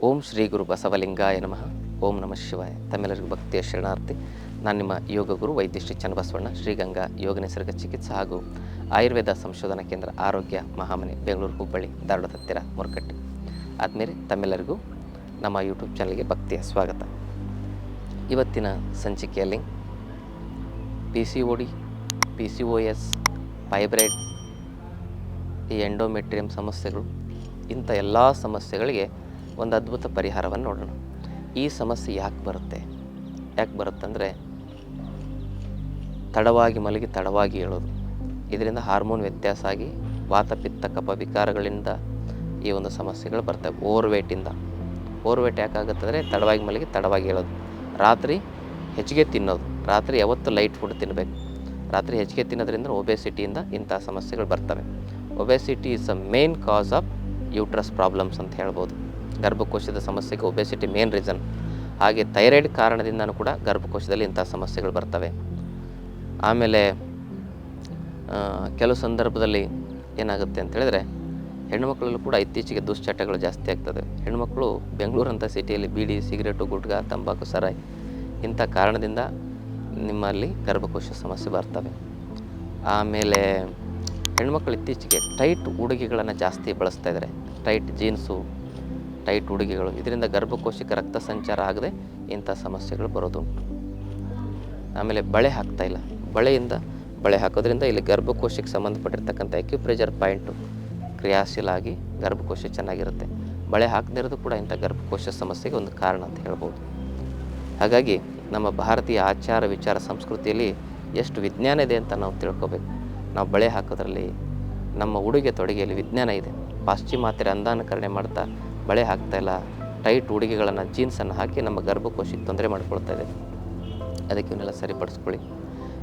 ಓಂ ಶ್ರೀ ಗುರು ಬಸವಲಿಂಗಾಯ ನಮಃ. ಓಂ ನಮಃ ಶಿವಾಯ. ತಮ್ಮೆಲ್ಲರಿಗೂ ಭಕ್ತಿಯ ಶರಣಾರ್ಥಿ. ನಾನು ನಿಮ್ಮ ಯೋಗ ಗುರು ವೈದ್ಯ ಶ್ರೀ ಚನ್ನಬಸವಣ್ಣ, ಶ್ರೀಗಂಗಾ ಯೋಗ ನಿಸರ್ಗ ಚಿಕಿತ್ಸೆ ಹಾಗೂ ಆಯುರ್ವೇದ ಸಂಶೋಧನಾ ಕೇಂದ್ರ ಆರೋಗ್ಯ ಮಹಾಮನೆ, ಬೆಂಗಳೂರು, ಹುಬ್ಬಳ್ಳಿ, ಧಾರವಾಡದ ಹತ್ತಿರ ಮುರಕಟ್ಟಿ. ಆದಮೇಲೆ ತಮ್ಮೆಲ್ಲರಿಗೂ ನಮ್ಮ ಯೂಟ್ಯೂಬ್ ಚಾನಲ್ಗೆ ಭಕ್ತಿಯ ಸ್ವಾಗತ. ಇವತ್ತಿನ ಸಂಚಿಕೆಯಲ್ಲಿ PCOD, PCOS, ಫೈಬ್ರಾಯ್ಡ್, ಈ ಎಂಡೋಮೆಟ್ರಿಯಂ ಸಮಸ್ಯೆಗಳು, ಇಂಥ ಎಲ್ಲ ಸಮಸ್ಯೆಗಳಿಗೆ ಒಂದು ಅದ್ಭುತ ಪರಿಹಾರವನ್ನು ನೋಡೋಣ. ಈ ಸಮಸ್ಯೆ ಯಾಕೆ ಬರುತ್ತಂದರೆ ತಡವಾಗಿ ಮಲಗಿ ತಡವಾಗಿ ಹೇಳೋದು, ಇದರಿಂದ ಹಾರ್ಮೋನ್ ವ್ಯತ್ಯಾಸ ಆಗಿ ವಾತ ಪಿತ್ತ ಕಫ ವಿಕಾರಗಳಿಂದ ಈ ಒಂದು ಸಮಸ್ಯೆಗಳು ಬರ್ತವೆ. ಓವರ್ ವೇಟ್ ಯಾಕಾಗುತ್ತಂದರೆ ತಡವಾಗಿ ಮಲಗಿ ತಡವಾಗಿ ಹೇಳೋದು, ರಾತ್ರಿ ಹೆಚ್ಚಿಗೆ ತಿನ್ನೋದು, ರಾತ್ರಿ ಯಾವತ್ತು ಲೈಟ್ ಫುಡ್ ತಿನ್ನಬೇಕು, ರಾತ್ರಿ ಹೆಚ್ಚಿಗೆ ತಿನ್ನೋದ್ರಿಂದ ಒಬೆಸಿಟಿಯಿಂದ ಇಂಥ ಸಮಸ್ಯೆಗಳು ಬರ್ತವೆ. Obesity is a main cause of uterus problems ಅಂತ ಹೇಳ್ಬೋದು. ಗರ್ಭಕೋಶದ ಸಮಸ್ಯೆಗೆ ಒಬೆಸಿಟಿ ಮೇನ್ ರೀಸನ್. ಹಾಗೆ ಥೈರಾಯ್ಡ್ ಕಾರಣದಿಂದನೂ ಕೂಡ ಗರ್ಭಕೋಶದಲ್ಲಿ ಇಂಥ ಸಮಸ್ಯೆಗಳು ಬರ್ತವೆ. ಆಮೇಲೆ ಕೆಲವು ಸಂದರ್ಭದಲ್ಲಿ ಏನಾಗುತ್ತೆ ಅಂತ ಹೇಳಿದ್ರೆ, ಹೆಣ್ಣುಮಕ್ಕಳಲ್ಲೂ ಕೂಡ ಇತ್ತೀಚೆಗೆ ದುಶ್ಚಟಗಳು ಜಾಸ್ತಿ ಆಗ್ತದೆ. ಹೆಣ್ಣುಮಕ್ಕಳು ಬೆಂಗಳೂರಂಥ ಸಿಟಿಯಲ್ಲಿ ಬೀಡಿ, ಸಿಗರೇಟು, ಗುಟ್ಕಾ, ತಂಬಾಕು, ಸರಾಯಿ ಇಂಥ ಕಾರಣದಿಂದ ನಿಮ್ಮಲ್ಲಿ ಗರ್ಭಕೋಶ ಸಮಸ್ಯೆ ಬರ್ತವೆ. ಆಮೇಲೆ ಹೆಣ್ಮಕ್ಳು ಇತ್ತೀಚೆಗೆ ಟೈಟ್ ಉಡುಗೆಗಳನ್ನು ಜಾಸ್ತಿ ಬಳಸ್ತಾ ಇದ್ದಾರೆ. ಟೈಟ್ ಜೀನ್ಸು, ಟೈಟ್ ಉಡುಗೆಗಳು, ಇದರಿಂದ ಗರ್ಭಕೋಶಕ್ಕೆ ರಕ್ತ ಸಂಚಾರ ಆಗದೆ ಇಂಥ ಸಮಸ್ಯೆಗಳು ಬರೋದುಂಟು. ಆಮೇಲೆ ಬಳೆ ಹಾಕ್ತಾಯಿಲ್ಲ, ಬಳೆ ಹಾಕೋದ್ರಿಂದ ಇಲ್ಲಿ ಗರ್ಭಕೋಶಕ್ಕೆ ಸಂಬಂಧಪಟ್ಟಿರ್ತಕ್ಕಂಥ ಅಕ್ಯುಪ್ರೆಷರ್ ಪಾಯಿಂಟು ಕ್ರಿಯಾಶೀಲ ಆಗಿ ಗರ್ಭಕೋಶ ಚೆನ್ನಾಗಿರುತ್ತೆ. ಬಳೆ ಹಾಕದಿರೋದು ಕೂಡ ಇಂಥ ಗರ್ಭಕೋಶ ಸಮಸ್ಯೆಗೆ ಒಂದು ಕಾರಣ ಅಂತ ಹೇಳ್ಬೋದು. ಹಾಗಾಗಿ ನಮ್ಮ ಭಾರತೀಯ ಆಚಾರ ವಿಚಾರ ಸಂಸ್ಕೃತಿಯಲ್ಲಿ ಎಷ್ಟು ವಿಜ್ಞಾನ ಇದೆ ಅಂತ ನಾವು ತಿಳ್ಕೊಬೇಕು. ನಾವು ಬಳೆ ಹಾಕೋದ್ರಲ್ಲಿ, ನಮ್ಮ ಉಡುಗೆ ತೊಡುಗೆಯಲ್ಲಿ ವಿಜ್ಞಾನ ಇದೆ. ಪಾಶ್ಚಿಮಾತ್ಯರ ಅಂಧಾನುಕರಣೆ ಮಾಡ್ತಾ ಬಳೆ ಹಾಕ್ತಾಯಿಲ್ಲ, ಟೈಟ್ ಉಡುಗೆಗಳನ್ನು, ಜೀನ್ಸನ್ನು ಹಾಕಿ ನಮ್ಮ ಗರ್ಭಕೋಶಕ್ಕೆ ತೊಂದರೆ ಮಾಡ್ಕೊಳ್ತಾ ಇದೆ. ಅದಕ್ಕೆ ಇವನ್ನೆಲ್ಲ ಸರಿಪಡಿಸ್ಕೊಳ್ಳಿ.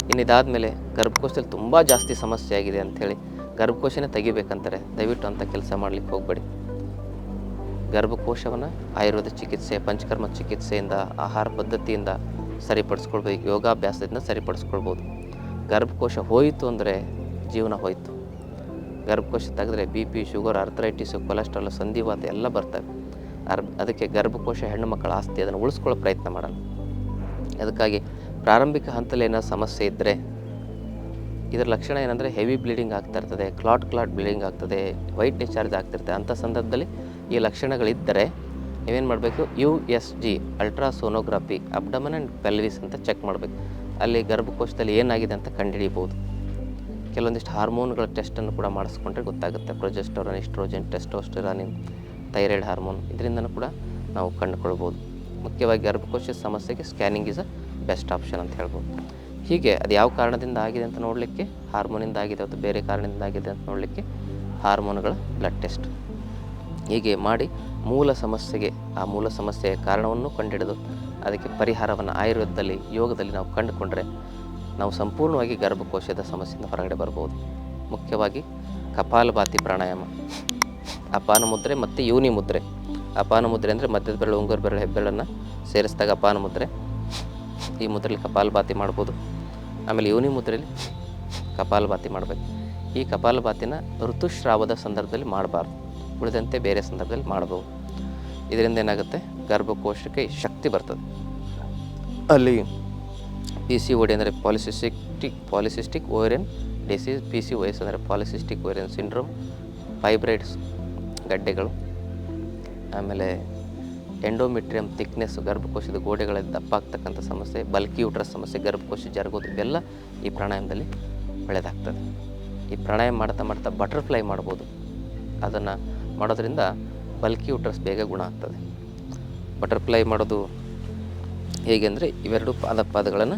ಇನ್ನು ಇದಾದಮೇಲೆ ಗರ್ಭಕೋಶದಲ್ಲಿ ತುಂಬ ಜಾಸ್ತಿ ಸಮಸ್ಯೆ ಆಗಿದೆ ಅಂಥೇಳಿ ಗರ್ಭಕೋಶನೇ ತೆಗಿಬೇಕಂತಾರೆ. ದಯವಿಟ್ಟು ಅಂಥ ಕೆಲಸ ಮಾಡಲಿಕ್ಕೆ ಹೋಗಬೇಡಿ. ಗರ್ಭಕೋಶವನ್ನು ಆಯುರ್ವೇದ ಚಿಕಿತ್ಸೆ, ಪಂಚಕರ್ಮ ಚಿಕಿತ್ಸೆಯಿಂದ, ಆಹಾರ ಪದ್ಧತಿಯಿಂದ ಸರಿಪಡಿಸ್ಕೊಳ್ಬೇಕು, ಯೋಗಾಭ್ಯಾಸದಿಂದ ಸರಿಪಡಿಸ್ಕೊಳ್ಬೋದು. ಗರ್ಭಕೋಶ ಹೋಯಿತು ಅಂದರೆ ಜೀವನ ಹೋಯಿತು. ಗರ್ಭಕೋಶ ತೆಗೆದ್ರೆ BP, ಶುಗರ್, ಅರ್ಥರೈಟಿಸು, ಕೊಲೆಸ್ಟ್ರಾಲ್, ಸಂಧಿವಾತ ಎಲ್ಲ ಬರ್ತವೆ. ಅದಕ್ಕೆ ಗರ್ಭಕೋಶ ಹೆಣ್ಣು ಮಕ್ಕಳ ಆಸ್ತಿ, ಅದನ್ನು ಉಳಿಸ್ಕೊಳ್ಳೋ ಪ್ರಯತ್ನ ಮಾಡೋಣ. ಅದಕ್ಕಾಗಿ ಪ್ರಾರಂಭಿಕ ಹಂತದಲ್ಲಿ ಏನೋ ಸಮಸ್ಯೆ ಇದ್ದರೆ, ಇದರ ಲಕ್ಷಣ ಏನಂದರೆ ಹೆವಿ ಬ್ಲೀಡಿಂಗ್ ಆಗ್ತಾ ಇರ್ತದೆ, ಕ್ಲಾಟ್ ಬ್ಲೀಡಿಂಗ್ ಆಗ್ತದೆ, ವೈಟ್ ಡಿಸ್ಚಾರ್ಜ್ ಆಗ್ತಿರ್ತದೆ. ಅಂಥ ಸಂದರ್ಭದಲ್ಲಿ ಈ ಲಕ್ಷಣಗಳಿದ್ದರೆ ನೀವೇನು ಮಾಡಬೇಕು, USG ultrasonography abdomen and pelvis ಅಂತ ಚೆಕ್ ಮಾಡಬೇಕು. ಅಲ್ಲಿ ಗರ್ಭಕೋಶದಲ್ಲಿ ಏನಾಗಿದೆ ಅಂತ ಕಂಡುಹಿಡಿಯಬಹುದು. ಕೆಲವೊಂದಿಷ್ಟು ಹಾರ್ಮೋನ್ಗಳ ಟೆಸ್ಟನ್ನು ಕೂಡ ಮಾಡಿಸ್ಕೊಂಡ್ರೆ ಗೊತ್ತಾಗುತ್ತೆ. ಪ್ರೊಜೆಸ್ಟರಾನ್, ಈಸ್ಟ್ರೋಜನ್, ಟೆಸ್ಟೋಸ್ಟೆರಾನಿನ್, ಥೈರಾಯ್ಡ್ ಹಾರ್ಮೋನ್, ಇದರಿಂದನೂ ಕೂಡ ನಾವು ಕಂಡುಕೊಳ್ಬೋದು. ಮುಖ್ಯವಾಗಿ ಗರ್ಭಕೋಶದ ಸಮಸ್ಯೆಗೆ scanning is a best option ಅಂತ ಹೇಳ್ಬೋದು. ಹೀಗೆ ಅದು ಯಾವ ಕಾರಣದಿಂದ ಆಗಿದೆ ಅಂತ ನೋಡಲಿಕ್ಕೆ ಹಾರ್ಮೋನಿಂದ ಆಗಿದೆ ಅಥವಾ ಬೇರೆ ಕಾರಣದಿಂದ ಆಗಿದೆ ಅಂತ ನೋಡಲಿಕ್ಕೆ ಹಾರ್ಮೋನ್ಗಳ ಬ್ಲಡ್ ಟೆಸ್ಟ್. ಹೀಗೆ ಮಾಡಿ ಮೂಲ ಸಮಸ್ಯೆಯ ಕಾರಣವನ್ನು ಕಂಡುಹಿಡಿದು ಅದಕ್ಕೆ ಪರಿಹಾರವನ್ನು ಆಯುರ್ವೇದದಲ್ಲಿ, ಯೋಗದಲ್ಲಿ ನಾವು ಕಂಡುಕೊಂಡ್ರೆ ನಾವು ಸಂಪೂರ್ಣವಾಗಿ ಗರ್ಭಕೋಶದ ಸಮಸ್ಯೆಯಿಂದ ಹೊರಗಡೆ ಬರ್ಬೋದು. ಮುಖ್ಯವಾಗಿ ಕಪಾಲಭಾತಿ ಪ್ರಾಣಾಯಾಮ, ಅಪಾನ ಮುದ್ರೆ ಮತ್ತು ಯೋನಿ ಮುದ್ರೆ. ಅಪಾನ ಮುದ್ರೆ ಅಂದರೆ ಮಧ್ಯದ ಬೆರಳು, ಉಂಗುರ ಬೆರಳು, ಹೆಬ್ಬೆರಳನ್ನು ಸೇರಿಸಿದಾಗ ಅಪಾನ ಮುದ್ರೆ. ಈ ಮುದ್ರೆಯಲ್ಲಿ ಕಪಾಲಭಾತಿ ಮಾಡ್ಬೋದು. ಆಮೇಲೆ ಯೋನಿ ಮುದ್ರೆಯಲ್ಲಿ ಕಪಾಲಭಾತಿ ಮಾಡಬೇಕು. ಈ ಕಪಾಲಭಾತಿನ ಋತುಸ್ರಾವದ ಸಂದರ್ಭದಲ್ಲಿ ಮಾಡಬಾರ್ದು, ಉಳಿದಂತೆ ಬೇರೆ ಸಂದರ್ಭದಲ್ಲಿ ಮಾಡ್ಬೋದು. ಇದರಿಂದ ಏನಾಗುತ್ತೆ, ಗರ್ಭಕೋಶಕ್ಕೆ ಶಕ್ತಿ ಬರ್ತದೆ. ಅಲ್ಲಿ PCOD ಅಂದರೆ ಪಾಲಿಸಿಸ್ಟಿಕ್ ಓವೇರಿಯನ್ ಡಿಸೀಸ್, PCOS ಅಂದರೆ ಪಾಲಿಸಿಸ್ಟಿಕ್ ಓವೇರಿಯನ್ ಸಿಂಡ್ರೋಮ್, ಫೈಬ್ರಾಯ್ಡ್ಸ್ ಗಡ್ಡೆಗಳು, ಆಮೇಲೆ ಎಂಡೋಮೆಟ್ರಿಯಂ ಥಿಕ್ನೆಸ್, ಗರ್ಭಕೋಶದ ಗೋಡೆಗಳಲ್ಲಿ ದಪ್ಪ ಆಗ್ತಕ್ಕಂಥ ಸಮಸ್ಯೆ, ಬಲ್ಕಿ ಯೂಟ್ರಸ್ ಸಮಸ್ಯೆ, ಗರ್ಭಕೋಶ ಜರುಗೋದು, ಇವೆಲ್ಲ ಈ ಪ್ರಾಣಾಯಾಮದಲ್ಲಿ ಒಳ್ಳೆಯದಾಗ್ತದೆ. ಈ ಪ್ರಾಣಾಯಾಮ ಮಾಡ್ತಾ ಬಟರ್ಫ್ಲೈ ಮಾಡ್ಬೋದು. ಅದನ್ನು ಮಾಡೋದ್ರಿಂದ ಬಲ್ಕಿ ಯೂಟ್ರಸ್ ಬೇಗ ಗುಣ ಆಗ್ತದೆ. ಬಟರ್ಫ್ಲೈ ಮಾಡೋದು ಹೇಗೆ ಅಂದರೆ, ಇವೆರಡು ಪಾದಗಳನ್ನು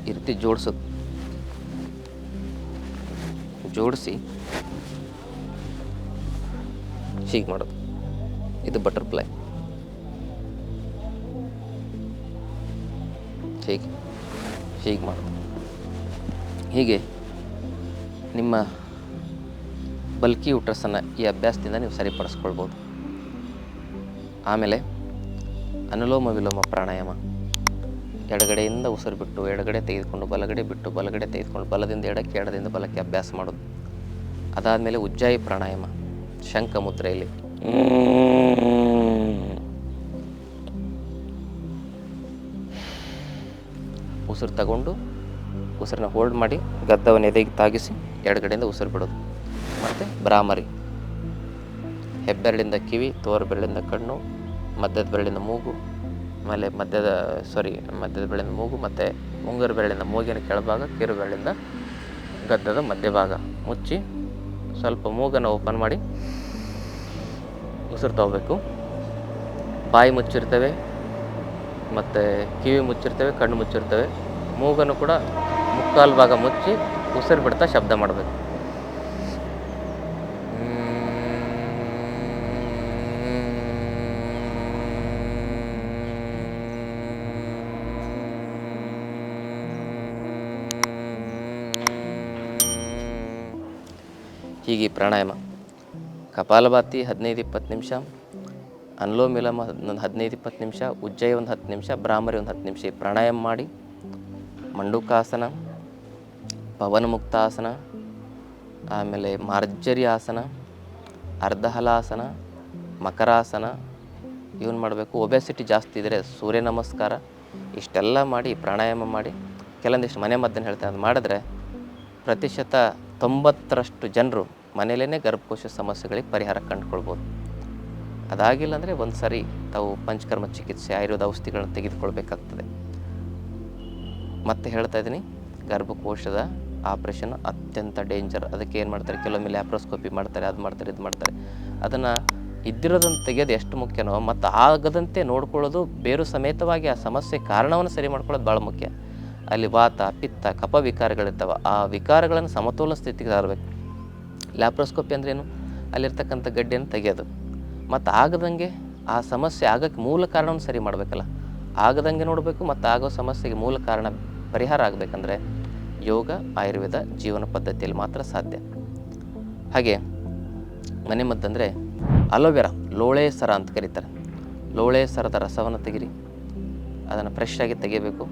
ಈ ರೀತಿ ಜೋಡಿಸಿ ಹೀಗೆ ಮಾಡೋದು. ಇದು ಬಟರ್ಫ್ಲೈ. ಹೀಗೆ ಮಾಡೋದು. ಹೀಗೆ ನಿಮ್ಮ ಬಲ್ಕಿ ಯೂಟ್ರಸನ್ನು ಈ ಅಭ್ಯಾಸದಿಂದ ನೀವು ಸರಿಪಡಿಸ್ಕೊಳ್ಬೋದು. ಆಮೇಲೆ ಅನುಲೋಮ ವಿಲೋಮ ಪ್ರಾಣಾಯಾಮ, ಎಡಗಡೆಯಿಂದ ಉಸಿರು ಬಿಟ್ಟು ಎಡಗಡೆ ತೆಗೆದುಕೊಂಡು ಬಲಗಡೆ ಬಿಟ್ಟು ಬಲಗಡೆ ತೆಗೆದುಕೊಂಡು ಬಲದಿಂದ ಎಡಕ್ಕೆ, ಎಡದಿಂದ ಬಲಕ್ಕೆ ಅಭ್ಯಾಸ ಮಾಡೋದು. ಅದಾದಮೇಲೆ ಉಜ್ಜಾಯಿ ಪ್ರಾಣಾಯಾಮ, ಶಂಖ ಮುದ್ರೆಯಲ್ಲಿ ಉಸಿರು ತಗೊಂಡು ಉಸಿರನ್ನ ಹೋಲ್ಡ್ ಮಾಡಿ ಗದ್ದವನ್ನು ಎದೆಗೆ ತಾಗಿಸಿ ಎಡಗಡೆಯಿಂದ ಉಸಿರು ಬಿಡೋದು. ಮತ್ತು ಭ್ರಾಮರಿ, ಹೆಬ್ಬೆರಳಿಂದ ಕಿವಿ, ತೋರು ಬೆರಳಿಂದ ಕಣ್ಣು, ಮಧ್ಯದ ಬೆರಳಿಂದ ಮೂಗು, ಆಮೇಲೆ ಮಧ್ಯದ ಬೆರಳಿಂದ ಮೂಗು ಮತ್ತು ಮುಂಗರು ಬೆರಳಿಂದ ಮೂಗಿನ ಕೆಳಭಾಗ, ಕಿರು ಬೆರಳಿಂದ ಗದ್ದದ ಮಧ್ಯಭಾಗ ಮುಚ್ಚಿ ಸ್ವಲ್ಪ ಮೂಗನ್ನು ಓಪನ್ ಮಾಡಿ ಉಸಿರು ತಗೋಬೇಕು. ಬಾಯಿ ಮುಚ್ಚಿರ್ತೇವೆ ಮತ್ತು ಕಿವಿ ಮುಚ್ಚಿರ್ತೇವೆ, ಕಣ್ಣು ಮುಚ್ಚಿರ್ತೇವೆ. ಮೂಗನ್ನು ಕೂಡ ಮುಕ್ಕಾಲು ಭಾಗ ಮುಚ್ಚಿ ಉಸಿರು ಬಿಡ್ತಾ ಶಬ್ದ ಮಾಡಬೇಕು. ಹೀಗೆ ಪ್ರಾಣಾಯಾಮ. ಕಪಾಲಭಾತಿ 15-20 ನಿಮಿಷ, ಅನುಲೋಮ ವಿಲೋಮ ಒಂದು 15-20 ನಿಮಿಷ, ಉಜ್ಜಯ ಒಂದು 10 ನಿಮಿಷ, ಭ್ರಾಮರಿ ಒಂದು 10 ನಿಮಿಷ ಪ್ರಾಣಾಯಾಮ ಮಾಡಿ ಮಂಡುಕಾಸನ, ಪವನಮುಕ್ತಾಸನ, ಆಮೇಲೆ ಮಾರ್ಜರಿ ಆಸನ, ಅರ್ಧಹಲಾಸನ, ಮಕರಾಸನ ಇವನು ಮಾಡಬೇಕು. ಒಬೆಸಿಟಿ ಜಾಸ್ತಿ ಇದ್ದರೆ ಸೂರ್ಯ ನಮಸ್ಕಾರ ಇಷ್ಟೆಲ್ಲ ಮಾಡಿ ಪ್ರಾಣಾಯಾಮ ಮಾಡಿ ಕೆಲವೊಂದಿಷ್ಟು ಮನೆ ಮದ್ದನ್ನು ಹೇಳ್ತಾರೆ. ಅದು ಮಾಡಿದ್ರೆ ಪ್ರತಿಶತ 90% ಜನರು ಮನೆಯಲ್ಲೇ ಗರ್ಭಕೋಶ ಸಮಸ್ಯೆಗಳಿಗೆ ಪರಿಹಾರ ಕಂಡುಕೊಳ್ಬೋದು. ಅದಾಗಿಲ್ಲ ಅಂದರೆ ಒಂದು ಸಾರಿ ತಾವು ಪಂಚಕರ್ಮ ಚಿಕಿತ್ಸೆ, ಆಯುರ್ವೇದ ಔಷಧಿಗಳನ್ನು ತೆಗೆದುಕೊಳ್ಬೇಕಾಗ್ತದೆ. ಮತ್ತೆ ಹೇಳ್ತಾ ಇದ್ದೀನಿ, ಗರ್ಭಕೋಶದ ಆಪ್ರೇಷನ್ ಅತ್ಯಂತ ಡೇಂಜರ್. ಅದಕ್ಕೆ ಏನು ಮಾಡ್ತಾರೆ, ಕೆಲವೊಮ್ಮೆ ಲ್ಯಾಪ್ರೋಸ್ಕೋಪಿ ಮಾಡ್ತಾರೆ, ಅದು ಮಾಡ್ತಾರೆ, ಇದು ಮಾಡ್ತಾರೆ. ಅದನ್ನು ಇದ್ದಿರೋದನ್ನು ತೆಗೆಯೋದು ಎಷ್ಟು ಮುಖ್ಯನೋ ಮತ್ತು ಆಗದಂತೆ ನೋಡ್ಕೊಳ್ಳೋದು, ಬೇರು ಸಮೇತವಾಗಿ ಆ ಸಮಸ್ಯೆ ಕಾರಣವನ್ನು ಸರಿ ಮಾಡ್ಕೊಳ್ಳೋದು ಭಾಳ ಮುಖ್ಯ. ಅಲ್ಲಿ ವಾತ, ಪಿತ್ತ, ಕಫ ವಿಕಾರಗಳಿರ್ತಾವೆ. ಆ ವಿಕಾರಗಳನ್ನು ಸಮತೋಲನ ಸ್ಥಿತಿಗೆ ತರಬೇಕು. ಲ್ಯಾಪ್ರೋಸ್ಕೋಪಿ ಅಂದ್ರೇನು, ಅಲ್ಲಿರ್ತಕ್ಕಂಥ ಗಡ್ಡೆಯನ್ನು ತೆಗೆಯೋದು ಮತ್ತು ಆಗದಂಗೆ ಆ ಸಮಸ್ಯೆ ಆಗೋಕ್ಕೆ ಮೂಲ ಕಾರಣವನ್ನು ಸರಿ ಮಾಡಬೇಕಲ್ಲ. ಆಗದಂಗೆ ನೋಡಬೇಕು ಮತ್ತು ಆಗೋ ಸಮಸ್ಯೆಗೆ ಮೂಲ ಕಾರಣ ಪರಿಹಾರ ಆಗಬೇಕಂದ್ರೆ ಯೋಗ, ಆಯುರ್ವೇದ, ಜೀವನ ಪದ್ಧತಿಯಲ್ಲಿ ಮಾತ್ರ ಸಾಧ್ಯ. ಹಾಗೆ ಮನೆಮದ್ದಂದರೆ ಅಲೋವೆರಾ, ಲೋಳೆ ಸರ ಅಂತ ಕರೀತಾರೆ. ಲೋಳೆ ಸರದ ರಸವನ್ನು ತೆಗಿರಿ, ಅದನ್ನು ಫ್ರೆಶ್ ಆಗಿ ತೆಗಿಬೇಕು.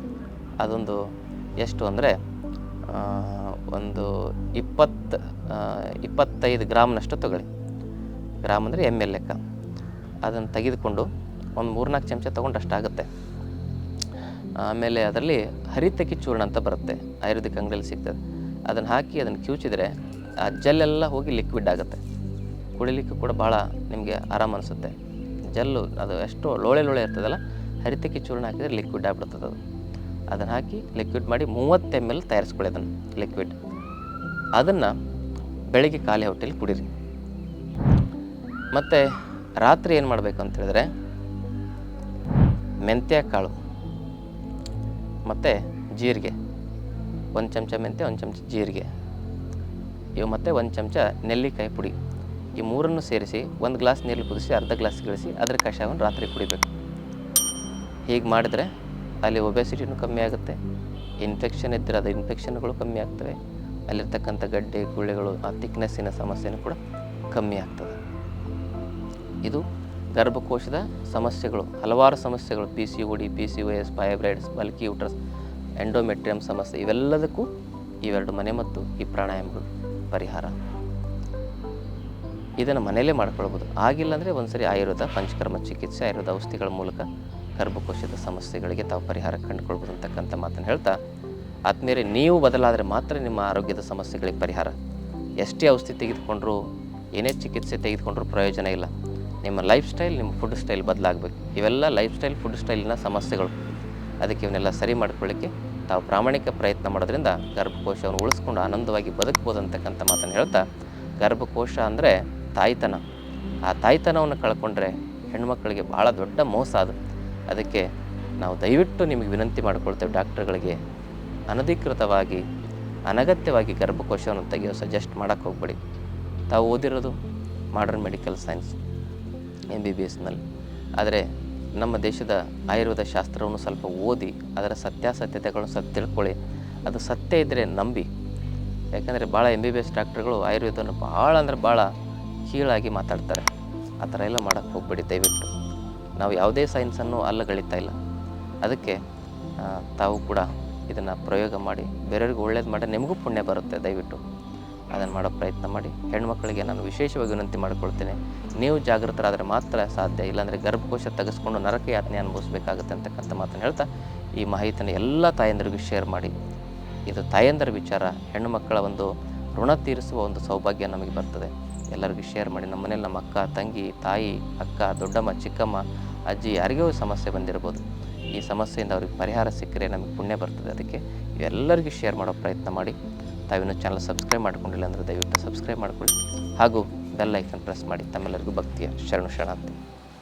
ಅದೊಂದು ಎಷ್ಟು ಅಂದರೆ ಒಂದು 25 ಗ್ರಾಮ್ನಷ್ಟು ತೊಗೊಳ್ಳಿ. ಗ್ರಾಮ್ ಅಂದರೆ ml ಲೆಕ್ಕ. ಅದನ್ನು ತೆಗೆದುಕೊಂಡು ಒಂದು 3-4 ಚಮಚ ತೊಗೊಂಡಷ್ಟಾಗುತ್ತೆ. ಆಮೇಲೆ ಅದರಲ್ಲಿ ಹರಿತಕಿ ಚೂರ್ಣ ಅಂತ ಬರುತ್ತೆ, ಆಯುರ್ವೇದಿಕ್ ಅಂಗಡಿಯಲ್ಲಿ ಸಿಗ್ತದೆ. ಅದನ್ನು ಹಾಕಿ ಅದನ್ನು ಕಿವುಚಿದ್ರೆ ಆ ಜಲ್ಲೆಲ್ಲ ಹೋಗಿ ಲಿಕ್ವಿಡ್ ಆಗುತ್ತೆ. ಕುಡಿಲಿಕ್ಕೆ ಕೂಡ ಭಾಳ ನಿಮಗೆ ಆರಾಮ ಅನಿಸುತ್ತೆ. ಜಲ್ಲು ಅದು ಎಷ್ಟು ಲೋಳೆ ಇರ್ತದಲ್ಲ, ಹರಿತಕಿ ಚೂರ್ಣ ಹಾಕಿದರೆ ಲಿಕ್ವಿಡ್ ಆಗಿಬಿಡ್ತದೆ. ಅದನ್ನು ಹಾಕಿ ಲಿಕ್ವಿಡ್ ಮಾಡಿ 30 ml ತಯಾರಿಸ್ಕೊಳ್ಳಿ. ಅದನ್ನು ಲಿಕ್ವಿಡ್ ಅದನ್ನು ಬೆಳಿಗ್ಗೆ ಖಾಲಿ ಹೊಟ್ಟೆಲಿ ಕುಡೀರಿ. ಮತ್ತು ರಾತ್ರಿ ಏನು ಮಾಡಬೇಕು ಅಂತ ಹೇಳಿದ್ರೆ, ಮೆಂತ್ಯ ಕಾಳು ಮತ್ತು ಜೀರಿಗೆ, 1 ಚಮಚ ಮೆಂತ್ಯ, 1 ಚಮಚ ಜೀರಿಗೆ ಇವು, ಮತ್ತು 1 ಚಮಚ ನೆಲ್ಲಿಕಾಯಿ ಪುಡಿ, ಈ ಮೂರನ್ನು ಸೇರಿಸಿ 1 ಗ್ಲಾಸ್ ನೀರಲ್ಲಿ ಕುದಿಸಿ ಅರ್ಧ ಗ್ಲಾಸ್ ಗಿಳಿಸಿ ಅದರ ಕಷಾಯವನ್ನು ರಾತ್ರಿ ಕುಡಿಬೇಕು. ಹೀಗೆ ಮಾಡಿದರೆ ಅಲ್ಲಿ ಒಬೆಸಿಟಿನೂ ಕಮ್ಮಿ ಆಗುತ್ತೆ, ಇನ್ಫೆಕ್ಷನ್ ಇದ್ದರೆ ಅದು ಇನ್ಫೆಕ್ಷನ್ಗಳು ಕಮ್ಮಿ ಆಗ್ತವೆ, ಅಲ್ಲಿರ್ತಕ್ಕಂಥ ಗಡ್ಡೆ ಗುಳ್ಳೆಗಳು, ಆ ಥಿಕ್ನೆಸ್ಸಿನ ಸಮಸ್ಯೆನೂ ಕೂಡ ಕಮ್ಮಿ ಆಗ್ತದೆ. ಇದು ಗರ್ಭಕೋಶದ ಸಮಸ್ಯೆಗಳು, ಹಲವಾರು ಸಮಸ್ಯೆಗಳು, PCOD, PCOS, fibroids, bulky uterus, endometrium ಸಮಸ್ಯೆ, ಇವೆಲ್ಲದಕ್ಕೂ ಇವೆರಡು ಮನೆ ಮತ್ತು ಈ ಪ್ರಾಣಾಯಾಮಗಳು ಪರಿಹಾರ. ಇದನ್ನು ಮನೆಯಲ್ಲೇ ಮಾಡ್ಕೊಳ್ಬೋದು. ಆಗಿಲ್ಲ ಅಂದರೆ ಒಂದ್ಸರಿ ಆಯುರ್ವೇದ ಪಂಚಕರ್ಮ ಚಿಕಿತ್ಸೆ, ಆಯುರ್ವೇದ ಔಷಧಿಗಳ ಮೂಲಕ ಗರ್ಭಕೋಶದ ಸಮಸ್ಯೆಗಳಿಗೆ ತಾವು ಪರಿಹಾರ ಕಂಡುಕೊಳ್ಬೋದು ಅಂತಕ್ಕಂಥ ಮಾತನ್ನು ಹೇಳ್ತಾ, ಆದ್ಮೇಲೆ ನೀವು ಬದಲಾದರೆ ಮಾತ್ರ ನಿಮ್ಮ ಆರೋಗ್ಯದ ಸಮಸ್ಯೆಗಳಿಗೆ ಪರಿಹಾರ. ಎಷ್ಟೇ ಔಷಧಿ ತೆಗೆದುಕೊಂಡ್ರೂ, ಏನೇ ಚಿಕಿತ್ಸೆ ತೆಗೆದುಕೊಂಡ್ರೂ ಪ್ರಯೋಜನ ಇಲ್ಲ. ನಿಮ್ಮ ಲೈಫ್ ಸ್ಟೈಲ್, ನಿಮ್ಮ ಫುಡ್ ಸ್ಟೈಲ್ ಬದಲಾಗಬೇಕು. ಇವೆಲ್ಲ ಲೈಫ್ ಸ್ಟೈಲ್, ಫುಡ್ ಸ್ಟೈಲಿನ ಸಮಸ್ಯೆಗಳು. ಅದಕ್ಕೆ ಇವನ್ನೆಲ್ಲ ಸರಿ ಮಾಡ್ಕೊಳ್ಳಿಕ್ಕೆ ತಾವು ಪ್ರಾಮಾಣಿಕ ಪ್ರಯತ್ನ ಮಾಡೋದ್ರಿಂದ ಗರ್ಭಕೋಶವನ್ನು ಉಳಿಸ್ಕೊಂಡು ಆನಂದವಾಗಿ ಬದುಕ್ಬೋದು ಅಂತಕ್ಕಂಥ ಮಾತನ್ನು ಹೇಳ್ತಾ, ಗರ್ಭಕೋಶ ಅಂದರೆ ತಾಯ್ತನ. ಆ ತಾಯ್ತನವನ್ನು ಕಳ್ಕೊಂಡ್ರೆ ಹೆಣ್ಮಕ್ಳಿಗೆ ಭಾಳ ದೊಡ್ಡ ಮೋಸ ಅದು. ಅದಕ್ಕೆ ನಾವು ದಯವಿಟ್ಟು ನಿಮಗೆ ವಿನಂತಿ ಮಾಡ್ಕೊಳ್ತೇವೆ, ಡಾಕ್ಟರ್ಗಳಿಗೆ ಅನಧಿಕೃತವಾಗಿ ಅನಗತ್ಯವಾಗಿ ಗರ್ಭಕೋಶವನ್ನು ತೆಗೆಯೋ ಸಜೆಸ್ಟ್ ಮಾಡೋಕ್ಕೆ ಹೋಗ್ಬೇಡಿ. ತಾವು ಓದಿರೋದು ಮಾಡರ್ನ್ ಮೆಡಿಕಲ್ ಸೈನ್ಸ್ MBBSನಲ್ಲಿ, ಆದರೆ ನಮ್ಮ ದೇಶದ ಆಯುರ್ವೇದ ಶಾಸ್ತ್ರವನ್ನು ಸ್ವಲ್ಪ ಓದಿ ಅದರ ಸತ್ಯಾಸತ್ಯತೆಗಳನ್ನು ಸ್ವಲ್ಪ ತಿಳ್ಕೊಳ್ಳಿ. ಅದು ಸತ್ಯ ಇದ್ದರೆ ನಂಬಿ. ಯಾಕಂದರೆ ಭಾಳ MBBS ಡಾಕ್ಟ್ರುಗಳು ಆಯುರ್ವೇದವನ್ನು ಭಾಳ ಅಂದರೆ ಭಾಳ ಕೀಳಾಗಿ ಮಾತಾಡ್ತಾರೆ. ಆ ಥರ ಎಲ್ಲ ಮಾಡೋಕ್ಕೆ ಹೋಗ್ಬೇಡಿ ದಯವಿಟ್ಟು. ನಾವು ಯಾವುದೇ ಸೈನ್ಸನ್ನು ಅಲ್ಲಗಳಿತಾ ಇಲ್ಲ. ಅದಕ್ಕೆ ತಾವು ಕೂಡ ಇದನ್ನು ಪ್ರಯೋಗ ಮಾಡಿ ಬೇರೆಯವ್ರಿಗೆ ಒಳ್ಳೇದು ಮಾಡಿ ನಿಮಗೂ ಪುಣ್ಯ ಬರುತ್ತೆ. ದಯವಿಟ್ಟು ಅದನ್ನು ಮಾಡೋ ಪ್ರಯತ್ನ ಮಾಡಿ. ಹೆಣ್ಮಕ್ಳಿಗೆ ನಾನು ವಿಶೇಷವಾಗಿ ವಿನಂತಿ ಮಾಡಿಕೊಳ್ತೇನೆ, ನೀವು ಜಾಗೃತರಾದರೆ ಮಾತ್ರ ಸಾಧ್ಯ, ಇಲ್ಲಾಂದರೆ ಗರ್ಭಕೋಶ ತೆಗೆಸ್ಕೊಂಡು ನರಕ ಯಾತನೆ ಅನುಭವಿಸ್ಬೇಕಾಗುತ್ತೆ ಅಂತಕ್ಕಂಥ ಮಾತನ್ನು ಹೇಳ್ತಾ ಈ ಮಾಹಿತಿಯನ್ನು ಎಲ್ಲ ತಾಯಂದರಿಗೂ ಶೇರ್ ಮಾಡಿ. ಇದು ತಾಯಂದರ ವಿಚಾರ, ಹೆಣ್ಣು ಮಕ್ಕಳ ಒಂದು ಋಣ ತೀರಿಸುವ ಒಂದು ಸೌಭಾಗ್ಯ ನಮಗೆ ಬರ್ತದೆ. ಎಲ್ಲರಿಗೂ ಶೇರ್ ಮಾಡಿ. ನಮ್ಮ ಮನೇಲಿ ನಮ್ಮ ಅಕ್ಕ, ತಂಗಿ, ತಾಯಿ, ಅಕ್ಕ, ದೊಡ್ಡಮ್ಮ, ಚಿಕ್ಕಮ್ಮ, ಅಜ್ಜಿ ಯಾರಿಗೂ ಸಮಸ್ಯೆ ಬಂದಿರ್ಬೋದು. ಈ ಸಮಸ್ಯೆಯಿಂದ ಅವ್ರಿಗೆ ಪರಿಹಾರ ಸಿಕ್ಕರೆ ನಮಗೆ ಪುಣ್ಯ ಬರ್ತದೆ. ಅದಕ್ಕೆ ಎಲ್ಲರಿಗೂ ಶೇರ್ ಮಾಡೋ ಪ್ರಯತ್ನ ಮಾಡಿ. ತಾವಿನ್ನೂ ಚಾನಲ್ ಸಬ್ಸ್ಕ್ರೈಬ್ ಮಾಡ್ಕೊಂಡಿಲ್ಲ ಅಂದರೆ ದಯವಿಟ್ಟು ಸಬ್ಸ್ಕ್ರೈಬ್ ಮಾಡ್ಕೊಳ್ಳಿ ಹಾಗೂ ಬೆಲ್ ಐಕನ್ ಪ್ರೆಸ್ ಮಾಡಿ. ತಮ್ಮೆಲ್ಲರಿಗೂ ಭಕ್ತಿಯ ಶರಣು ಶರಣಾರ್ಥಿ.